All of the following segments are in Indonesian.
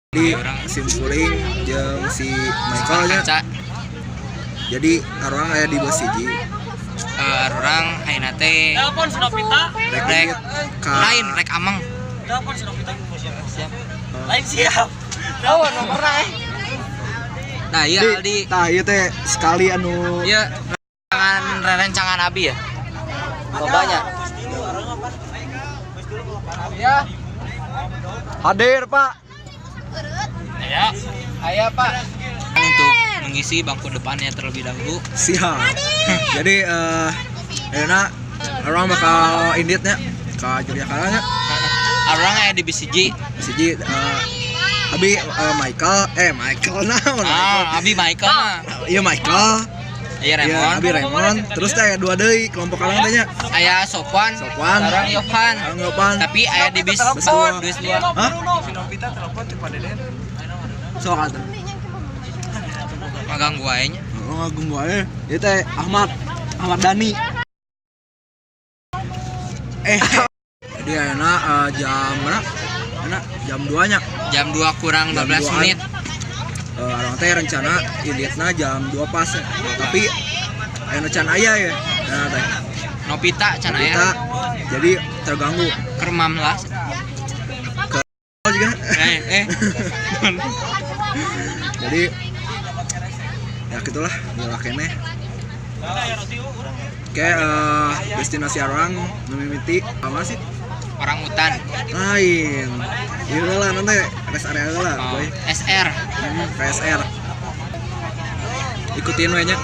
Di simkuring jeung si Michael nya. Jadi orang aya di bus hiji. Orang ayeuna teh telepon si Novita. rek lain rek ameng. Telepon si Novita siap. Lain siap. Oh, nomorna Nah, iya Aldi. Tah ieu teh sekali anu Ieu rencangan Abi ya. Lobanya. Ya. hadir, Pak. Aya Pak. Untuk mengisi bangku depannya terlebih dahulu. Siap. Jadi ayeuna orang bakal inditnya ka Yogyakarta nya. Orang aya di BCG. Siji Abi Michael naon? Abi Michael mah. Iya Michael. Aya Iya, Raymond. Abi Raymond. Terus teh dua deui kelompok orang teh nya. Aya Sopwan. Sareng Yohan. Tapi aya di bis dua. Hah? Si Novita telepon ti Pak Deden. Sok atuh. Magang gua nya. Oh, ngagung wae. Ieu teh Ahmad Dhani. Jadi ayeuna jam mana? Ayeuna jam 2 nya. Jam 2 kurang Jam 12 2-an. menit. Orang teh rencana inditna jam 2 pas ya. Tapi ayeuna can aya ya. Nah teh Novita can kita aya. jadi terganggu. Kermam lah. Oh juga. Jadi ya gitulah ulah keneh. Oke, destinasi orang memimiti apa sih? Orang hutan. Lain. Iya lah nanti rest area lah, boy. SR. PSR. Ikutin we nya.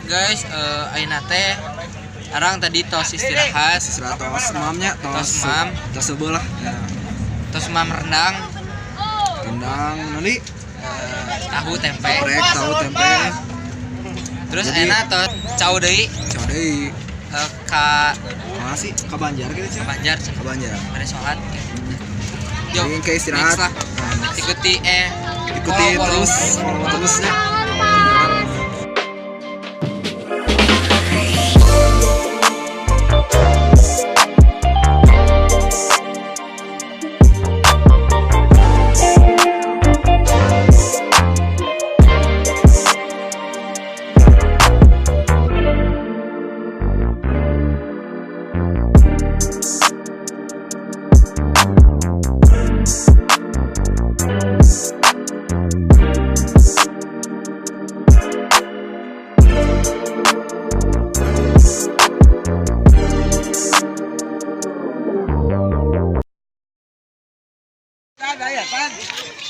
Guys, ayeuna teh arang tadi tos istirahat, Tos mamnya, Tos mam. tos sebelah. Ya. tos mam rendang, Rendang nanti tahu tempe. rek tahu tempe. Terus Jadi- ayeuna tos cau deui Codei. ka Masih ke Banjar gitu sih. Banjar Ke Banjar. pada sholat. Jadi kayak istirahat. next lah. Nah, Ikuti ikuti follow. terusnya.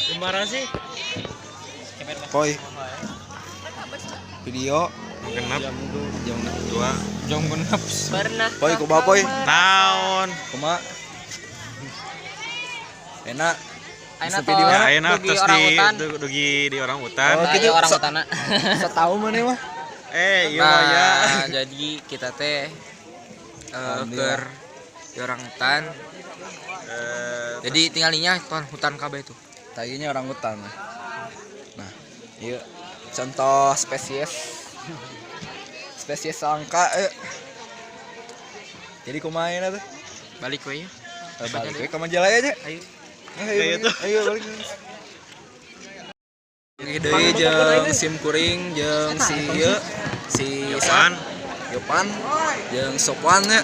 Gimana sih? Poi. Video Genep jam jam genep Pernah. Poi kumaha poi? tahun Kumaha? Enak. Aina Sepi di mana? Ya, enak dugi terus orang hutan. dugi di orang hutan. Oh, gitu. Orang hutan. Setahu mana mah? Iya Nah, ya. jadi kita teh Alhamdulillah. di orang hutan. Jadi tinggalnya hutan KB itu. Tayunya orang hutan. Nah, iya contoh spesies langka. Jadi kumain tuh? Balik we ya. Balik we ke Majalaya aja. Ayo. Ayo balik. Deui jeung sim kuring jeung si Yopan jeung Sopwan nya.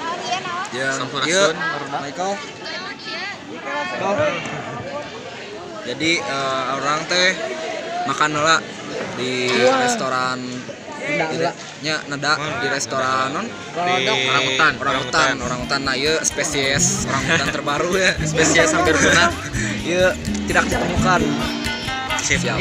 Jeung ieu Michael. Jadi orang teh makan heula di restoran nya neda di restoran non orang hutan. Nah ieu spesies orang hutan terbaru ya, spesies hampir punah. Ieu tidak ditemukan. Siap.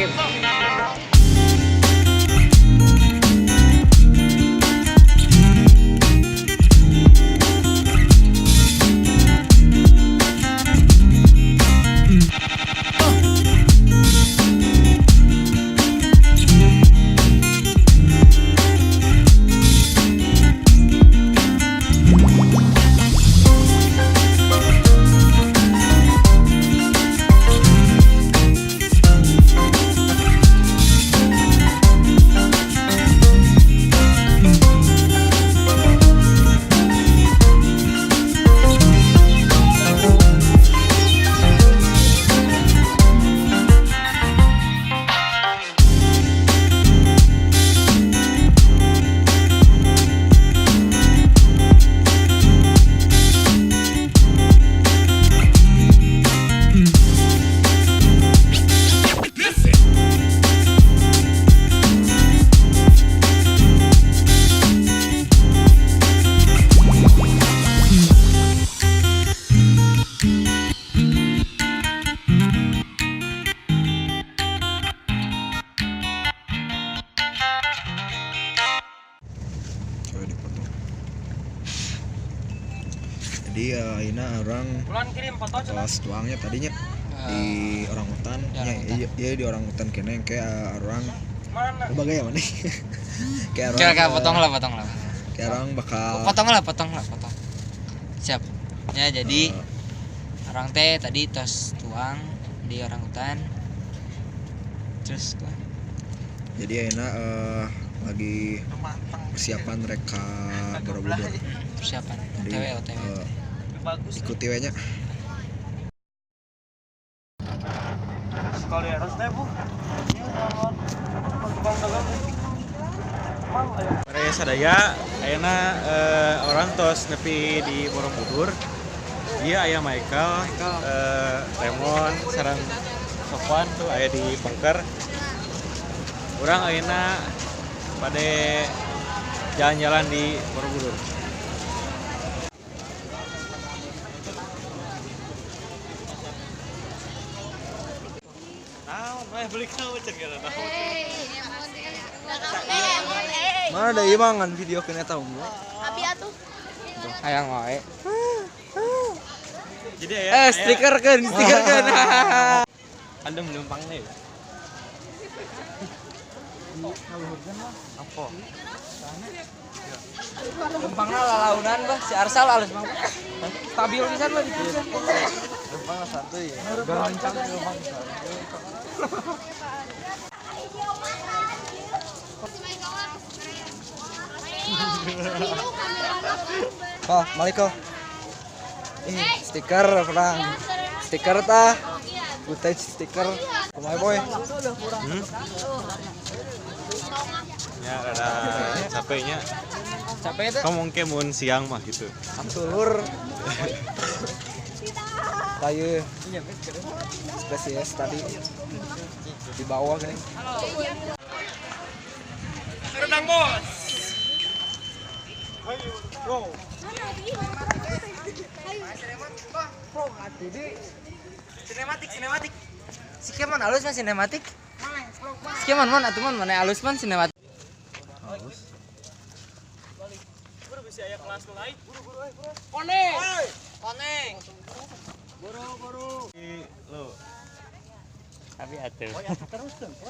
Jadi ayeuna orang kirim foto kelas tuangnya tadinya di orang hutan, iya di orang hutan kene kayak orang berbagai ya mana? Kayak potong lah. Kayak orang bakal Potong. Siap. Ya jadi orang teh tadi tos tuang di orang hutan. Terus jadi ayeuna lagi persiapan mereka Borobudur. persiapan Jadi OTW. bagus ikuti we nya. sekali harus teh Bu. Raya sadaya ayeuna orang tos nepi di Borobudur. Dia aya Michael, Raymond sareng Sofwan tuh aya di bunker. Urang ayeuna pada jalan-jalan di Borobudur. Beli kau cengkeran. Mana ada imangan video kena tahu gua. Abi atuh. Hayang wae. Jadi aya Stiker kan. Andem lempang nih. Apa? Lempangna lalaunan bah si Arsal alus mah. Stabil pisan bah gitu. Lempang santuy. Garancang lempang. Oh, Maliko. Stiker perang. Stiker tah. Footage stiker. Kumaha boy? Ya rada capeknya. Capek itu. Kamu mungkin mun siang mah gitu. Amtulur. Tayu spesies tadi di bawah gini. Renang bos. Sinematik. Si Kemon alus mah sinematik. Si Kemon atuh mana alus man sinematik. Buru bisa aya kelas mulai. Buru. Koneng. Lo Tapi atuh.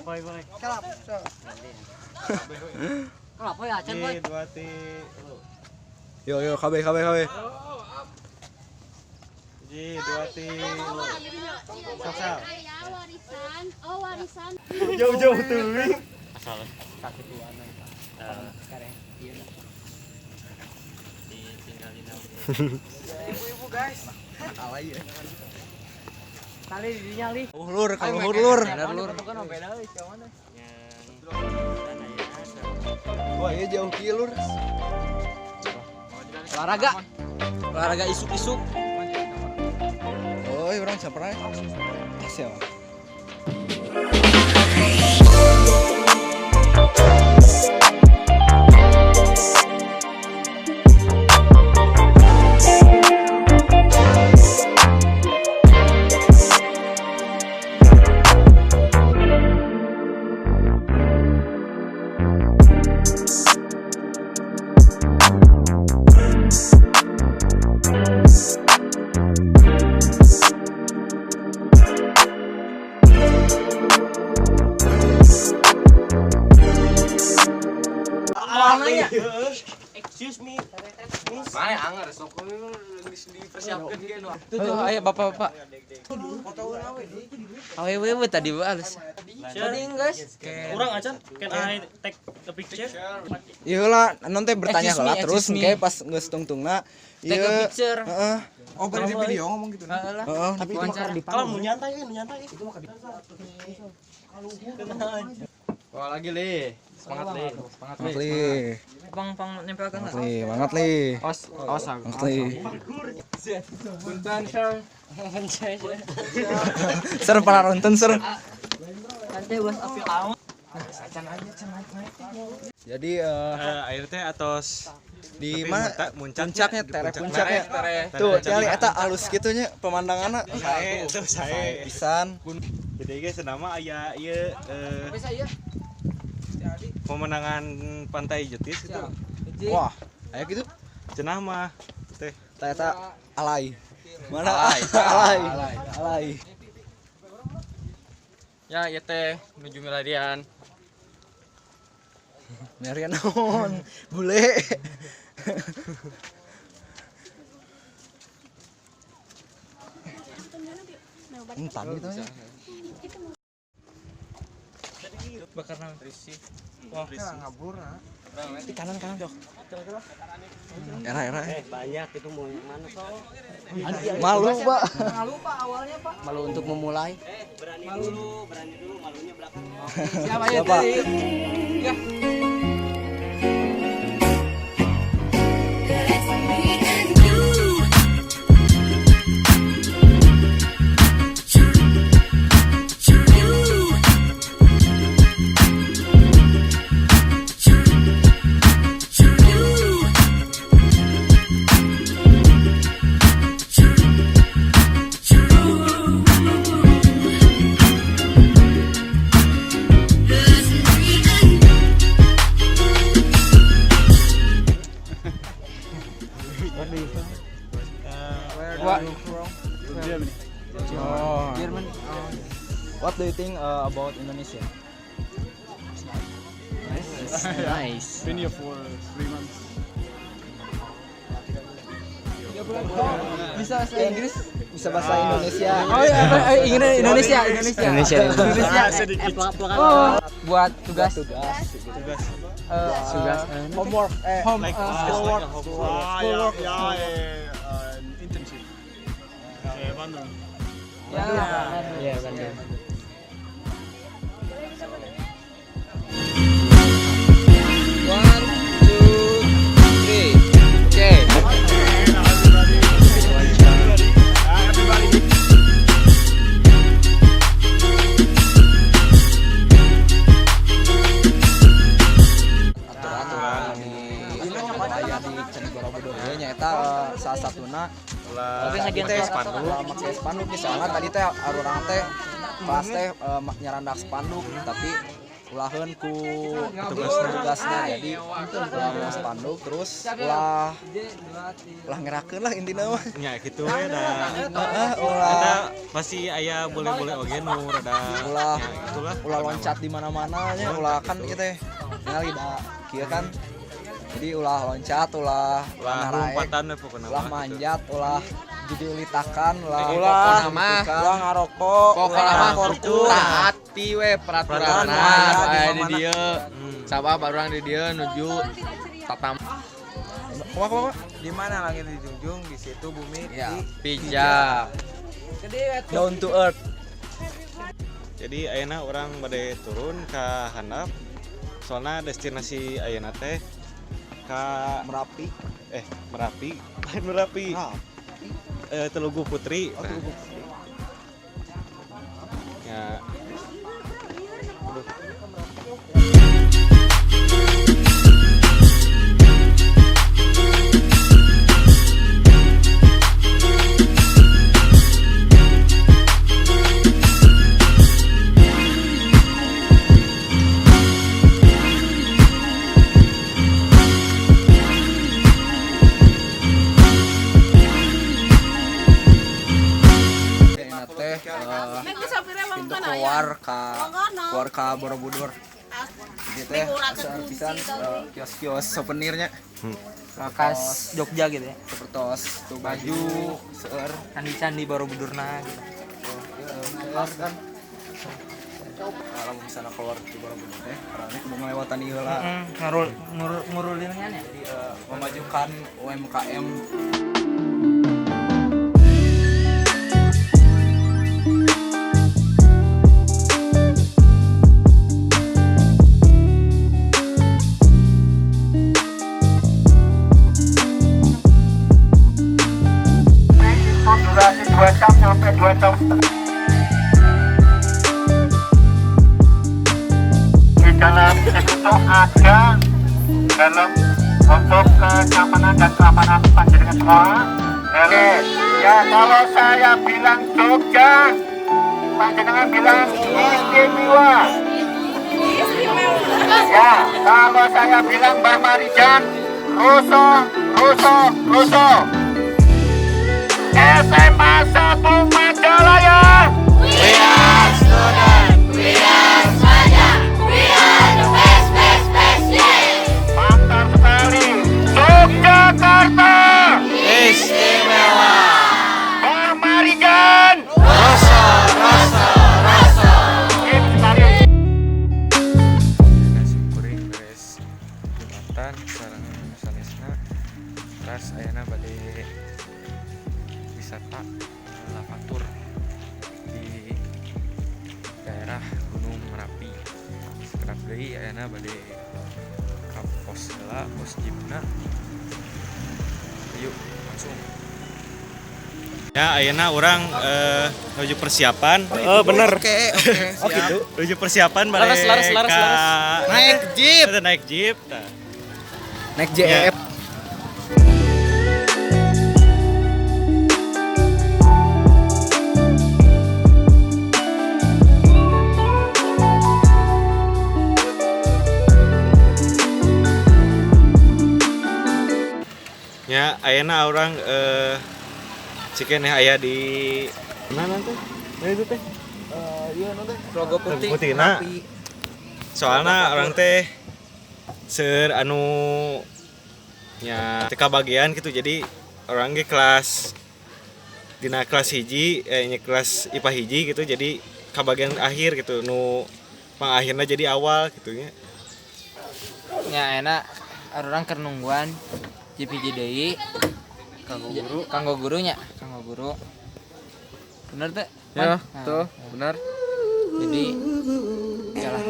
Boy. Kelap. Kelap ya acan boy. 2 ti. Yo KB. Ji 2 ti. Sok. Warisan. Oh, warisan. Jauh-jauh teuing. Asal sakituan. Ditinggalin Ibu-ibu guys. Alay ya. Tali didinya li. Lur, kalau lur. Bener lur. Bukan beda euy sia mana. Wah, iya jauh kieu lur. Olahraga isuk-isuk. Oh, orang caprai. Siapa? Excuse me. Mana anger sok dipersiapkan gitu. Tuh ayo bapak-bapak. Awewe tadi balas. Tadi guys. Urang acan, can I take a picture? Iya lah, non teh bertanya Excuse me, lah terus excuse me. kayak pas geus tungtungna. Take a picture. Heeh. Oh, pada di video ngomong gitu. Heeh. Heeh. Tapi wawancara Kalau mau nyantai. Itu mah Wah, lagi li. semangat li. Semangat li. Pang nempelkan Semangat li, semangat li. Awas aku. Semangat li. Punten share. Ser para nonton ser. Santai bos apil amat. Jadi Air teh atos di mana puncaknya puncaknya. Tuh, kali eta alus kitu nya pemandanganna. Sae. Pisan. Jadi guys, nama aya ieu pemandangan pantai Jetis itu. Wah, aya gitu. Cenah mah teh Eta alay. Mana Alay. alay. Ya, ya teh menuju Miladian. Nyarian naon? Bule. Entar gitu aja. Bakar nang risih. Wah, ngabur nah. Di kanan Cok. Era. Banyak itu mau mana so? Malu, Pak. Malu untuk memulai. Berani dulu, malunya belakang. Siapa ya Siapa? tadi? Ya. Oh. What do you think about Indonesia? Nice. Been here for 3 months. Bisa bahasa Inggris? Bisa bahasa Indonesia. Oh iya, Indonesia. Oh, buat tugas. Homework. Schoolwork. Internship. Bandung. Ya, Bandung. One, two, three. Okay. Aturan di Candi Borobudur ieu nya eta salah satuna teh make spanduk nih soalnya tadi teh arurang teh pas teh nyarandak spanduk tapi ulaheun ku tugasna jadi ulah spanduk terus ulah ngerakeun lah intina mah. nya kitu we da Ulah eta pasti aya boleh-boleh oge nu rada ulah nya itulah ulah loncat di mana-mana nya ulah kan ieu teh ningali da kieu kan. Jadi ulah loncat, ulah ngaraek, lompatan we pokona ulah manjat, ulah jadi ulitakan, ulah Ulah ngarokok, pokona mah kortur. taati we peraturan Peraturan aya di aya di mana. dieu. Sabab urang di dieu nuju tatam Kumaha? Di mana langit dijunjung, di situ bumi ya pijak. Down to earth. jadi ayeuna orang bade turun ka handap soalnya destinasi ayeuna teh ka Merapi. Merapi lain Merapi Telugu Putri nah. Ya Ayeuna teh pintu keluar ka Borobudur. Jadi teh seartisan kios-kios souvenirnya. Khas Jogja gitu ya. Sepertos tuh baju, seueur Candi-candi Borobudurna gitu. kan. Kalau misalnya keluar ke Borobudur teh, karena kudu ngelewatan ieu lah. Ngurulinnya nya. Jadi memajukan UMKM. Durasi 2 jam sampai 2 jam setengah. Di dalam itu ada dalam untuk kenyamanan dan keamanan panjenengan semua. Oke, ya kalau saya bilang Jogja, panjenengan bilang istimewa. Ya, kalau saya bilang Mbak Marijan, Ruso. SMA 1 Majalaya. We are student, we are Saja, we are the best, yeah. Mantap sekali. Yogyakarta. Istimewa. Mbak Marijan. Rasa. Sip sekali. Nasi kuring beres Jumatan sareng sanesna. Terus ayeuna bade wisata lavatur di daerah Gunung Merapi. Sekedap deui ayeuna bade ka pos heula, pos jeepna. Yuk, langsung. ya ayeuna urang nuju persiapan bener Oke. oh gitu nuju persiapan bade Laras. naik jeep nah. Naik JF. Ya, ayeuna orang cikeneh aya di mana tuh? Itu teh. Iya nanti Logo putih. Putina. Soalna orang teh seur anu nya teka bagian gitu jadi orang ge kelas dina kelas hiji nya kelas IPA hiji gitu jadi kabagian akhir gitu nu pangakhirna jadi awal gitu nya. Ya enak orang keur nungguan JPJ deui kanggo gurunya kanggo guru bener teh Ya, tuh, benar. jadi yalah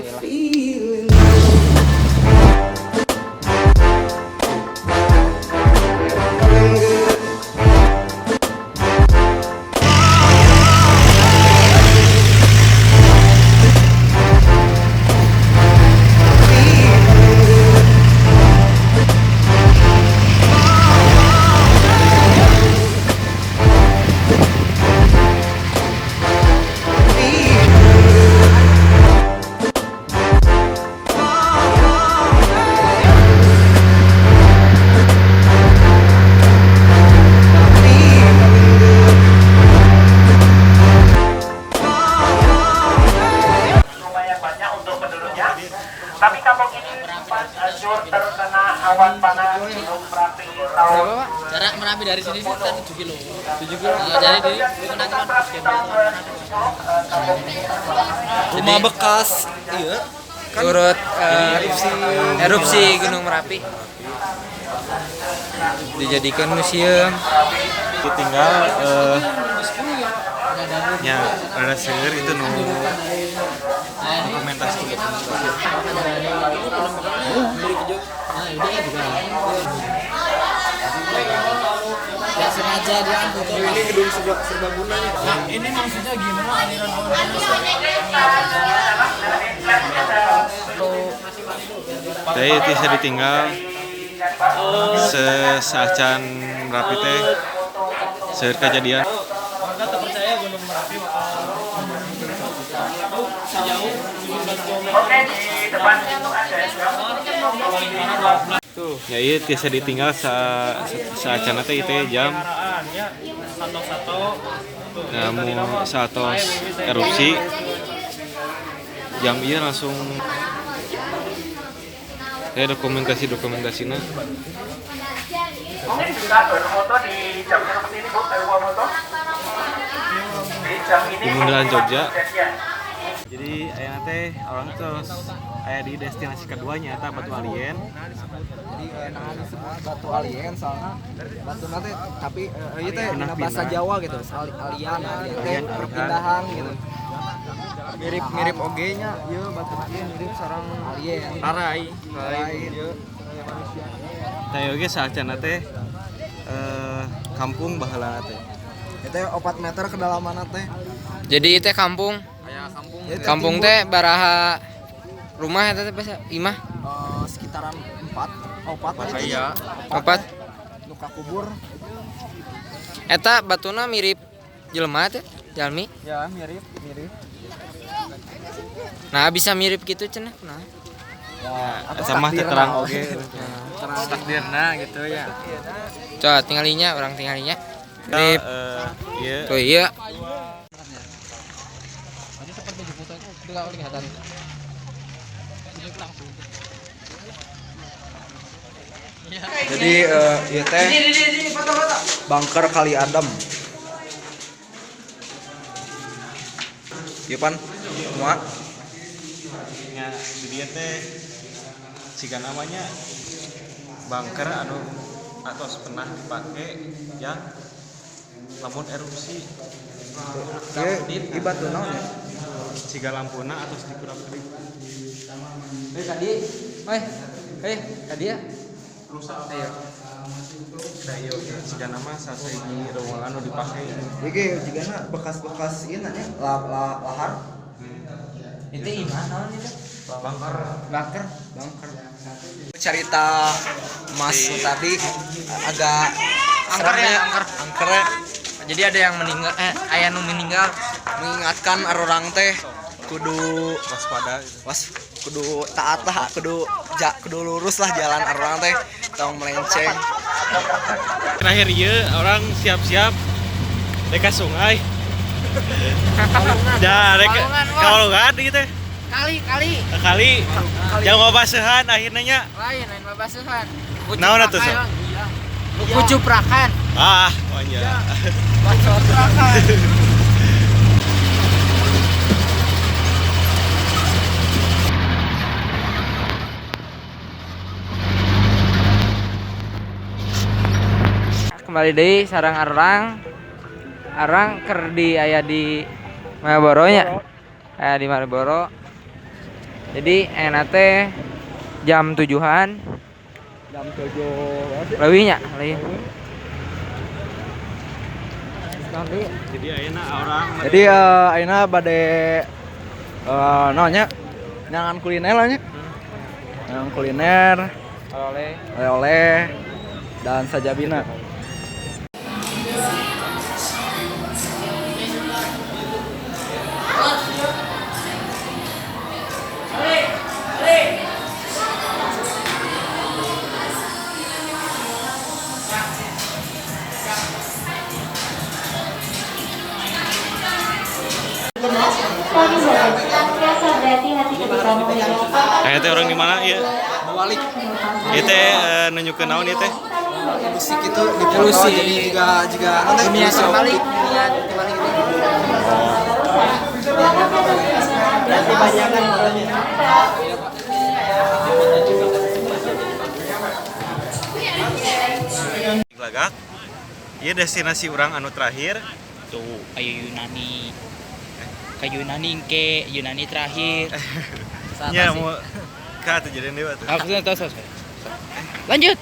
Tapi kampung ini sempat hancur terkena awan panas Gunung Merapi tahun Jarak Merapi dari sini sih 7 kilo. 7 kilo. Jadi di Rumah bekas iya turut erupsi Gunung Merapi dijadikan museum. Tinggal nya ada seueur itu nu dokumentasi Ya sengaja diangkut. ini gedung serbaguna nya. Nah, ini maksudnya gimana aliran awan panas? Teh bisa ditinggal sesacan Merapi teh seueur kejadian. Warga tak percaya Gunung Merapi sejauh 17 km. Oke, di depan itu ada Tuh, ya iya bisa ditinggal saacana teh itu jam Ya, satu-satu. namun satos erupsi jam iya langsung dokumentasina Ini juga berfoto di jam seperti ini, Bu. Ada buah foto. Di jam ini. Di Bundaran Jogja. Ya. Jadi aya teh orang terus aya di destinasi keduanya eta Batu Alien. Jadi nah disebut batu alien soalnya batu nanti tapi ieu teh dina bahasa Jawa gitu alien teh perpindahan gitu. Mirip oge nya ieu batu alien mirip sareng alien. Tarai ieu manusia. Teh oge saacana teh kampung baheula teh. Eta 4 meter kedalaman teh. Jadi itu kampung. Aya kampung. Kampung teh baraha rumah eta teh bahasa imah. Sekitaran 4 Iya. 4. Nu kakubur. Eta batuna mirip jelema teh, jalmi. Ya mirip. Nah, bisa mirip gitu cenah. Nah. Sama teh terang oge. Takdirna gitu ya. Coba tingalinya, orang tingalinya. Mirip. Ieu Tuh iya. Tadi seperti di foto itu tidak kelihatan. Jadi ieu teh bunker Kali Adem. Ieu pan semua nya di dieu teh siga namanya bunker anu atos pernah dipake yang lamun erupsi. ieu batu naon ya? Siga lampuna atos dikurap-kurip. Tadi ya. Rusak. Ayo. Da ieu siga nama sasaiji ruangan anu dipake. Iki jigana bekas-bekas ieu nya lahar. Itu imah naon itu? Bunker. Cerita Mas tadi agak Angker ya, angker ya. Jadi ada yang meninggal, aya nu meninggal. Mengingatkan orang teh kudu Waspada. kudu taat lah, kudu lurus lah jalan orang teh tong melenceng. Terakhir ieu orang siap-siap deka sungai. Da rek kalongan ieu teh. Kali jangan babasehan akhirnya nya. Lain babasuhan. Naon atuh? Kucuprakan. Ah, wanya. Kucuprakan. Kembali deui sareng arang keur di aya di Malboro nya. Aya di Malboro. Jadi enak teh jam 7-an. Jam 7 Leuwih nya, Jadi ayeuna orang Jadi ayeuna bade naonnya nyangan kuliner lah nya. Nyangan kuliner, oleh-oleh dan sajabina. Kami berhati-hati hati Teh orang di mana ya? balik Ieu teh nunjukeun naon ieu teh? musik itu di foto jadi juga nanti Niat musik terbalik, niat terbalik itu. berarti banyak kan orangnya Glagak. Ieu destinasi urang anu terakhir. Tuh, ayo Yunani. Ke Yunani ke Yunani terakhir. Nya mau ka kejadian dewa tuh. Aku sudah tahu. Lanjut.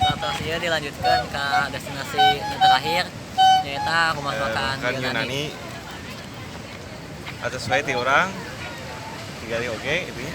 Saat ieu dilanjutkan ke destinasi nu terakhir nyaeta rumah makan Kan Yunani. Atas wae ti urang. Tinggali oge itu ya.